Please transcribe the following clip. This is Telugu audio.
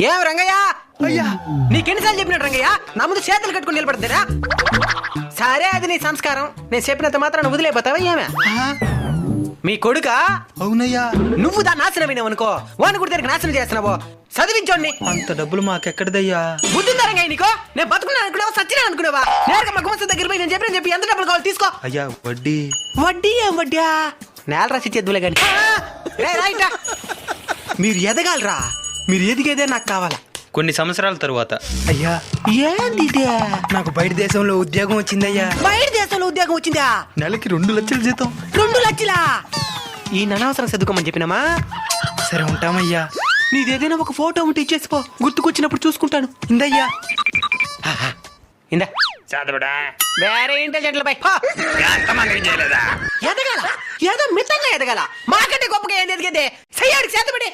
ఏం రంగయ్య అయ్యా నీకెన్నిసార్లు చెప్పినట్టు రంగయ్య నా ముందు చేతులు కట్టుకుని నిలబడతారా? సరే అది నీ సంస్కారం, నేను చెప్పినంత మాత్రం వదిలేపోతావా ఏమే? మీ కొడుక అవునయ్యా. నువ్వు దాన్ని నాశనమైనావు అనుకో, వాడిని కూడా తిరిగి నాశనం చేస్తున్నావు. చదివించోండి. అంత డబ్బులు మాకెక్కడదయ్యా? బుద్ధి తరంగా నీకో, నేను బతుకున్నాను అనుకున్నావా సచ్చినా అనుకున్నావా? నేరుగా మా గుమస్తా దగ్గర పోయి నేను చెప్పి ఎంత డబ్బులు కావాలి తీసుకో. అయ్యా వడ్డీ. వడ్డీ ఏం వడ్డా? నేల రాసి చేద్దులే కానీ మీరు ఎదగాలరా, మీరు ఎదిగేదే నాకు కావాలా. కొన్ని సంవత్సరాల తరువాత అయ్యా ఏంది నాకు బయట దేశంలో ఉద్యోగం వచ్చిందయ్యా. బయట దేశంలో ఉద్యోగం వచ్చిందా? నెలకి 2 లక్షల జీతం. 2 లక్షలా? ఈ అనవసరం చదువుకోమని చెప్పినామా? సరే ఉంటామయ్యా. నీదేదైనా ఒక ఫోటో ఉంటే ఇచ్చేసిపో, గుర్తుకొచ్చినప్పుడు చూసుకుంటాను. ఇందయ్యా. ఇందా చదవడా వేరే ఇంటెలిజెంట్ల పై ఎంతమందికి చేయలేదా? ఎదగాల, ఏదో మితంగా ఎదగాల. మాకంటే గొప్పగా ఏం ఎదిగేదే? సయ్యాడికి చేతబడి